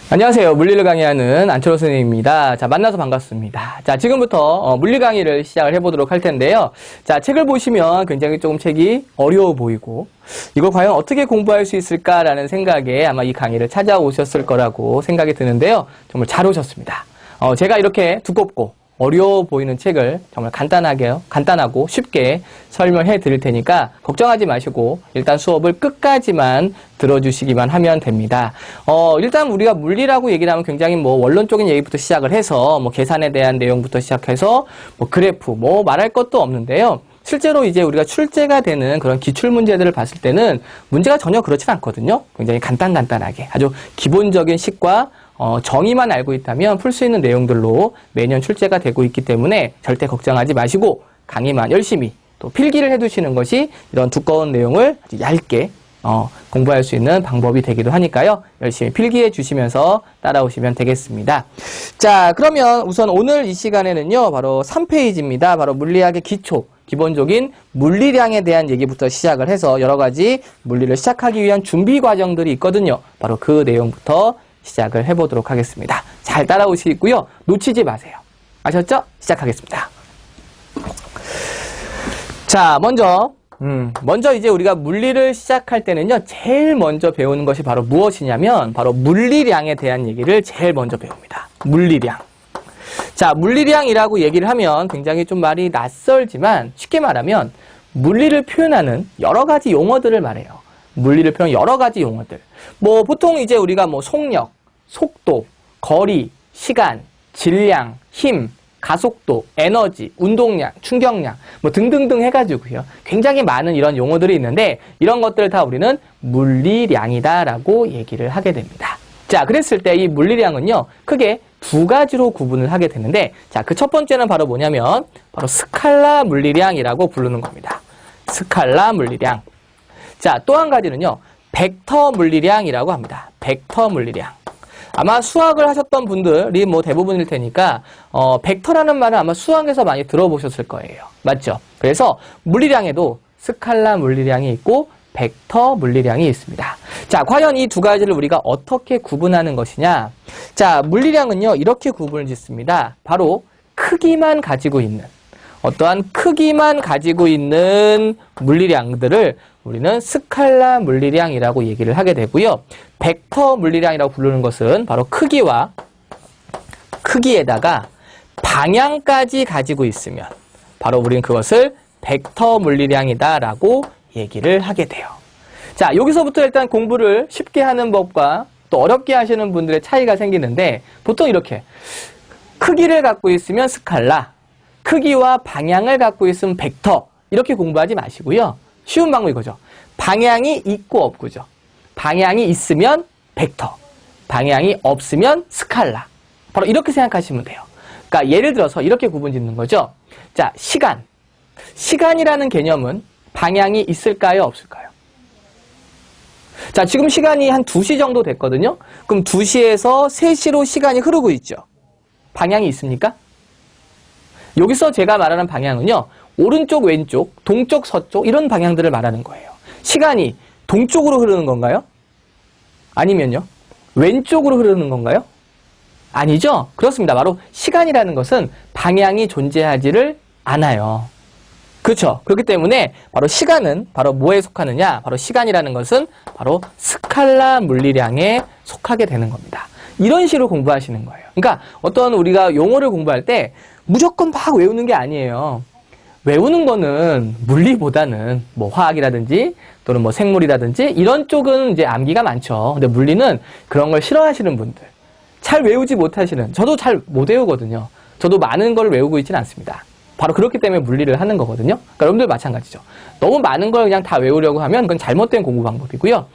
안녕하세요. 물리를 강의하는 안철호 선생님입니다. 자, 만나서 반갑습니다. 자, 지금부터 물리 강의를 시작을 해보도록 할 텐데요. 자, 책을 보시면 굉장히 조금 책이 어려워 보이고 이걸 과연 어떻게 공부할 수 있을까라는 생각에 아마 이 강의를 찾아오셨을 거라고 생각이 드는데요. 정말 잘 오셨습니다. 제가 이렇게 두껍고 어려워 보이는 책을 정말 간단하고 쉽게 설명해 드릴 테니까 걱정하지 마시고 일단 수업을 끝까지만 들어주시기만 하면 됩니다. 일단 우리가 물리라고 얘기를 하면 굉장히 원론적인 얘기부터 시작을 해서 계산에 대한 내용부터 시작해서 그래프 말할 것도 없는데요. 실제로 이제 우리가 출제가 되는 그런 기출 문제들을 봤을 때는 문제가 전혀 그렇진 않거든요. 굉장히 간단하게 아주 기본적인 식과 정의만 알고 있다면 풀 수 있는 내용들로 매년 출제가 되고 있기 때문에 절대 걱정하지 마시고 강의만 열심히 또 필기를 해두시는 것이 이런 두꺼운 내용을 아주 얇게 공부할 수 있는 방법이 되기도 하니까요. 열심히 필기해 주시면서 따라오시면 되겠습니다. 자, 그러면 우선 오늘 이 시간에는요. 바로 3페이지입니다. 바로 물리학의 기초, 기본적인 물리량에 대한 얘기부터 시작을 해서 여러 가지 물리를 시작하기 위한 준비 과정들이 있거든요. 바로 그 내용부터 시작을 해보도록 하겠습니다. 잘 따라오시고요. 놓치지 마세요. 아셨죠? 시작하겠습니다. 자, 먼저 이제 우리가 물리를 시작할 때는요, 제일 먼저 배우는 것이 바로 무엇이냐면, 바로 물리량에 대한 얘기를 제일 먼저 배웁니다. 물리량. 자, 물리량이라고 얘기를 하면 굉장히 좀 말이 낯설지만, 쉽게 말하면, 물리를 표현하는 여러 가지 용어들을 말해요. 물리를 표현하는 여러 가지 용어들. 보통 이제 우리가 속력, 속도, 거리, 시간, 질량, 힘, 가속도, 에너지, 운동량, 충격량 등등등 해가지고요. 굉장히 많은 이런 용어들이 있는데 이런 것들을 다 우리는 물리량이다라고 얘기를 하게 됩니다. 자, 그랬을 때 이 물리량은요. 크게 두 가지로 구분을 하게 되는데 자, 그 첫 번째는 바로 뭐냐면 바로 스칼라 물리량이라고 부르는 겁니다. 스칼라 물리량. 자, 또 한 가지는요. 벡터 물리량이라고 합니다. 벡터 물리량. 아마 수학을 하셨던 분들이 대부분일 테니까 벡터라는 말은 아마 수학에서 많이 들어보셨을 거예요. 맞죠? 그래서 물리량에도 스칼라 물리량이 있고 벡터 물리량이 있습니다. 자, 과연 이 두 가지를 우리가 어떻게 구분하는 것이냐? 자, 물리량은요. 이렇게 구분을 짓습니다. 바로 크기만 가지고 있는 어떠한 크기만 가지고 있는 물리량들을 우리는 스칼라 물리량이라고 얘기를 하게 되고요. 벡터 물리량이라고 부르는 것은 바로 크기에다가 방향까지 가지고 있으면 바로 우리는 그것을 벡터 물리량이다라고 얘기를 하게 돼요. 자, 여기서부터 일단 공부를 쉽게 하는 법과 또 어렵게 하시는 분들의 차이가 생기는데 보통 이렇게 크기를 갖고 있으면 스칼라, 크기와 방향을 갖고 있으면 벡터 이렇게 공부하지 마시고요. 쉬운 방법이 이거죠. 방향이 있고 없고죠. 방향이 있으면 벡터, 방향이 없으면 스칼라. 바로 이렇게 생각하시면 돼요. 그러니까 예를 들어서 이렇게 구분 짓는 거죠. 자, 시간. 시간이라는 개념은 방향이 있을까요? 없을까요? 자, 지금 시간이 한 2시 정도 됐거든요. 그럼 2시에서 3시로 시간이 흐르고 있죠. 방향이 있습니까? 여기서 제가 말하는 방향은요. 오른쪽, 왼쪽, 동쪽, 서쪽 이런 방향들을 말하는 거예요. 시간이 동쪽으로 흐르는 건가요? 아니면요? 왼쪽으로 흐르는 건가요? 아니죠? 그렇습니다. 바로 시간이라는 것은 방향이 존재하지를 않아요. 그렇죠? 그렇기 때문에 바로 시간은 바로 뭐에 속하느냐? 바로 시간이라는 것은 바로 스칼라 물리량에 속하게 되는 겁니다. 이런 식으로 공부하시는 거예요. 그러니까 어떤 우리가 용어를 공부할 때 무조건 막 외우는 게 아니에요. 외우는 거는 물리보다는 화학이라든지 또는 생물이라든지 이런 쪽은 이제 암기가 많죠. 근데 물리는 그런 걸 싫어하시는 분들, 잘 외우지 못하시는, 저도 잘 못 외우거든요. 저도 많은 걸 외우고 있지는 않습니다. 바로 그렇기 때문에 물리를 하는 거거든요. 그러니까 여러분들 마찬가지죠. 너무 많은 걸 그냥 다 외우려고 하면 그건 잘못된 공부 방법이고요.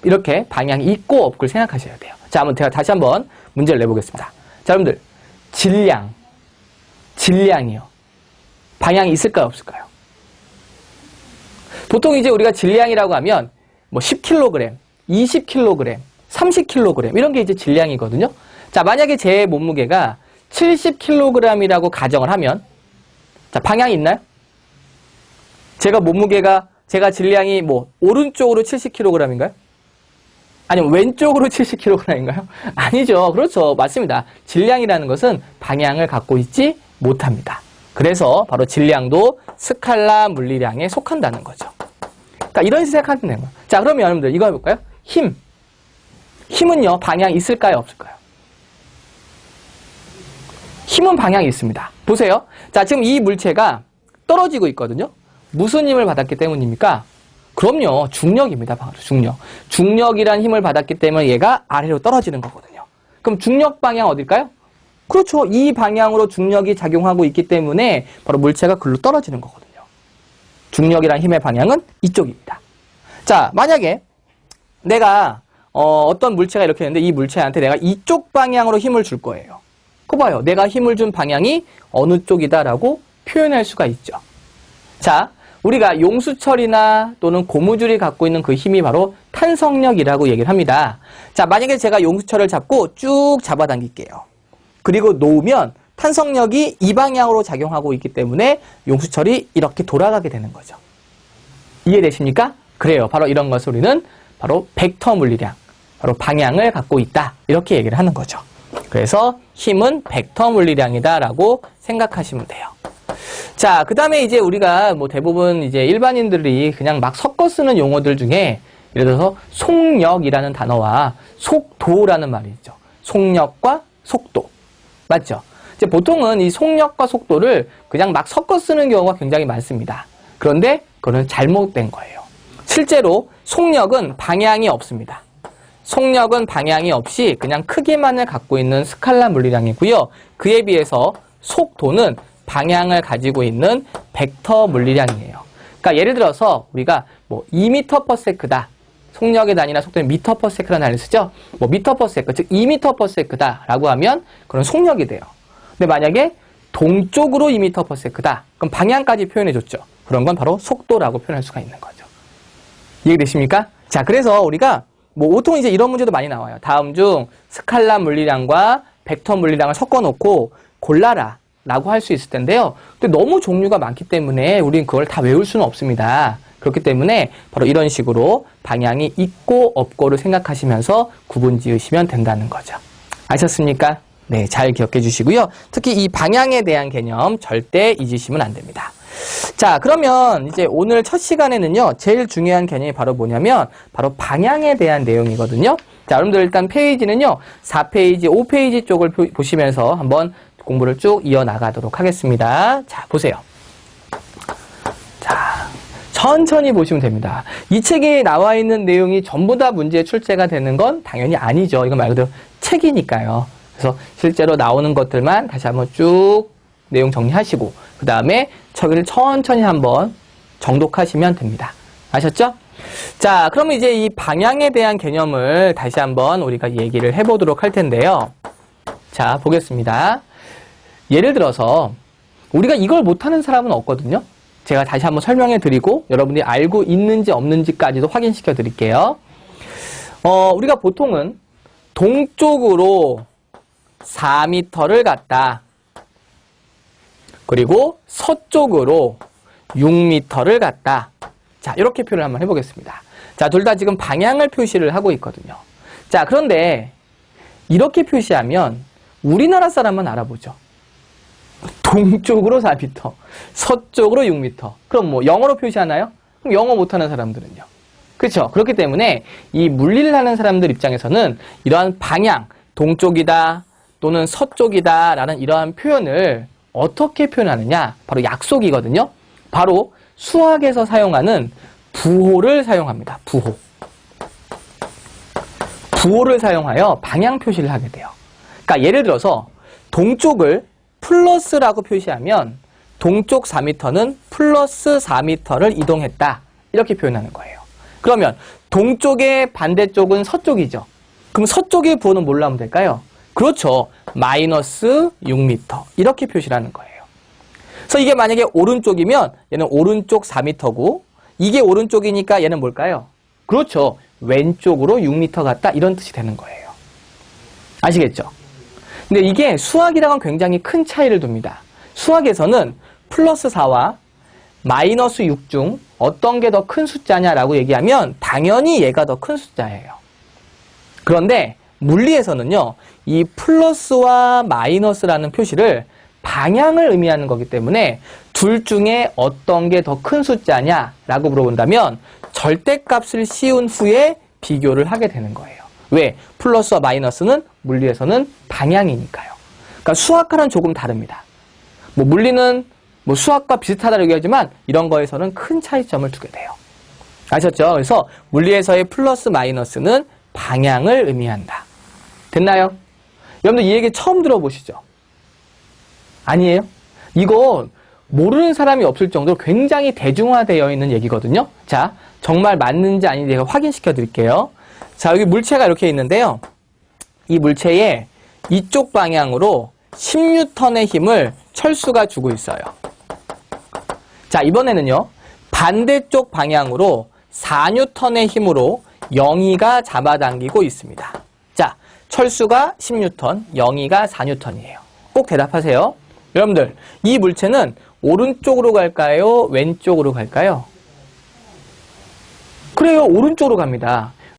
이렇게 방향이 있고 없고를 생각하셔야 돼요. 자, 한번 제가 다시 한번 문제를 내보겠습니다. 자, 여러분들 질량이요. 방향이 있을까요? 없을까요? 보통 이제 우리가 질량이라고 하면 10kg, 20kg, 30kg 이런 게 이제 질량이거든요. 자, 만약에 제 몸무게가 70kg이라고 가정을 하면 자, 방향이 있나요? 제가 질량이 오른쪽으로 70kg인가요? 아니면 왼쪽으로 70kg인가요? 아니죠. 그렇죠. 맞습니다. 질량이라는 것은 방향을 갖고 있지 못합니다. 그래서 바로 질량도 스칼라 물리량에 속한다는 거죠. 그러니까 이런 식으로 생각하면 되는 거예요. 자, 그러면 여러분들 이거 해볼까요? 힘. 힘은요, 방향이 있을까요? 없을까요? 힘은 방향이 있습니다. 보세요. 자, 지금 이 물체가 떨어지고 있거든요. 무슨 힘을 받았기 때문입니까? 그럼요. 중력입니다. 바로 중력. 중력이란 힘을 받았기 때문에 얘가 아래로 떨어지는 거거든요. 그럼 중력 방향 어딜까요? 그렇죠. 이 방향으로 중력이 작용하고 있기 때문에 바로 물체가 글로 떨어지는 거거든요. 중력이란 힘의 방향은 이쪽입니다. 자, 만약에 내가 어떤 물체가 이렇게 있는데 이 물체한테 내가 이쪽 방향으로 힘을 줄 거예요. 그거 봐요. 내가 힘을 준 방향이 어느 쪽이다라고 표현할 수가 있죠. 자, 우리가 용수철이나 또는 고무줄이 갖고 있는 그 힘이 바로 탄성력이라고 얘기를 합니다. 자, 만약에 제가 용수철을 잡고 쭉 잡아당길게요. 그리고 놓으면 탄성력이 이 방향으로 작용하고 있기 때문에 용수철이 이렇게 돌아가게 되는 거죠. 이해되십니까? 그래요. 바로 이런 것을 우리는 바로 벡터 물리량, 바로 방향을 갖고 있다. 이렇게 얘기를 하는 거죠. 그래서 힘은 벡터 물리량이다라고 생각하시면 돼요. 자, 그 다음에 이제 우리가 뭐 대부분 이제 일반인들이 그냥 막 섞어 쓰는 용어들 중에 예를 들어서 속력이라는 단어와 속도라는 말이 있죠. 속력과 속도. 맞죠? 이제 보통은 이 속력과 속도를 그냥 막 섞어 쓰는 경우가 굉장히 많습니다. 그런데 그거는 잘못된 거예요. 실제로 속력은 방향이 없습니다. 속력은 방향이 없이 그냥 크기만을 갖고 있는 스칼라 물리량이고요. 그에 비해서 속도는 방향을 가지고 있는 벡터 물리량이에요. 그러니까 예를 들어서 우리가 뭐 2m/s다. 속력의 단위나 속도는 m/s라는 단위를 쓰죠. 뭐 m/s, 즉 2m/s다라고 하면 그런 속력이 돼요. 근데 만약에 동쪽으로 2m/s다. 그럼 방향까지 표현해줬죠. 그런 건 바로 속도라고 표현할 수가 있는 거죠. 이해되십니까? 자, 그래서 우리가 뭐 보통 이제 이런 문제도 많이 나와요. 다음 중 스칼라 물리량과 벡터 물리량을 섞어놓고 골라라 라고 할 수 있을 텐데요. 근데 너무 종류가 많기 때문에 우리는 그걸 다 외울 수는 없습니다. 그렇기 때문에 바로 이런 식으로 방향이 있고 없고를 생각하시면서 구분 지으시면 된다는 거죠. 아셨습니까? 네, 잘 기억해 주시고요. 특히 이 방향에 대한 개념 절대 잊으시면 안 됩니다. 자, 그러면 이제 오늘 첫 시간에는요, 제일 중요한 개념이 바로 뭐냐면, 바로 방향에 대한 내용이거든요. 자, 여러분들 일단 페이지는요, 4페이지, 5페이지 쪽을 보시면서 한번 공부를 쭉 이어나가도록 하겠습니다. 자, 보세요. 자, 천천히 보시면 됩니다. 이 책에 나와 있는 내용이 전부 다 문제에 출제가 되는 건 당연히 아니죠. 이건 말 그대로 책이니까요. 그래서 실제로 나오는 것들만 다시 한번 쭉 내용 정리하시고 그 다음에 저기를 천천히 한번 정독하시면 됩니다. 아셨죠? 자, 그러면 이제 이 방향에 대한 개념을 다시 한번 우리가 얘기를 해보도록 할 텐데요. 자, 보겠습니다. 예를 들어서 우리가 이걸 못하는 사람은 없거든요. 제가 다시 한번 설명해 드리고 여러분들이 알고 있는지 없는지까지도 확인시켜 드릴게요. 우리가 보통은 동쪽으로 4m를 갔다. 그리고 서쪽으로 6m를 갔다. 자, 이렇게 표현을 한번 해보겠습니다. 자, 둘 다 지금 방향을 표시를 하고 있거든요. 자, 그런데 이렇게 표시하면 우리나라 사람만 알아보죠. 동쪽으로 4m, 서쪽으로 6m. 그럼 뭐 영어로 표시하나요? 그럼 영어 못하는 사람들은요. 그렇죠? 그렇기 때문에 이 물리를 하는 사람들 입장에서는 이러한 방향, 동쪽이다 또는 서쪽이다 라는 이러한 표현을 어떻게 표현하느냐? 바로 약속이거든요. 바로 수학에서 사용하는 부호를 사용합니다. 부호. 부호를 사용하여 방향 표시를 하게 돼요. 그러니까 예를 들어서 동쪽을 플러스라고 표시하면 동쪽 4m는 플러스 4m를 이동했다. 이렇게 표현하는 거예요. 그러면 동쪽의 반대쪽은 서쪽이죠. 그럼 서쪽의 부호는 뭘로 하면 될까요? 그렇죠. 마이너스 6m. 이렇게 표시를 하는 거예요. 그래서 이게 만약에 오른쪽이면 얘는 오른쪽 4m고 이게 오른쪽이니까 얘는 뭘까요? 그렇죠. 왼쪽으로 6m 갔다. 이런 뜻이 되는 거예요. 아시겠죠? 근데 이게 수학이랑은 굉장히 큰 차이를 둡니다. 수학에서는 플러스 4와 마이너스 6 중 어떤 게 더 큰 숫자냐라고 얘기하면 당연히 얘가 더 큰 숫자예요. 그런데 물리에서는요, 이 플러스와 마이너스라는 표시를 방향을 의미하는 거기 때문에 둘 중에 어떤 게 더 큰 숫자냐라고 물어본다면 절대값을 씌운 후에 비교를 하게 되는 거예요. 왜? 플러스와 마이너스는 물리에서는 방향이니까요. 그러니까 수학과는 조금 다릅니다. 뭐 물리는 뭐 수학과 비슷하다고 얘기하지만 이런 거에서는 큰 차이점을 두게 돼요. 아셨죠? 그래서 물리에서의 플러스 마이너스는 방향을 의미한다. 됐나요? 여러분들 이 얘기 처음 들어보시죠? 아니에요? 이거 모르는 사람이 없을 정도로 굉장히 대중화되어 있는 얘기거든요. 자, 정말 맞는지 아닌지 제가 확인시켜 드릴게요. 자, 여기 물체가 이렇게 있는데요. 이 물체에 이쪽 방향으로 10N의 힘을 철수가 주고 있어요. 자, 이번에는요, 반대쪽 방향으로 4N의 힘으로 영희가 잡아당기고 있습니다. 자, 철수가 10N, 영희가 4N이에요. 꼭 대답하세요. 여러분들, 이 물체는 오른쪽으로 갈까요? 왼쪽으로 갈까요? 그래요, 오른쪽으로 갑니다.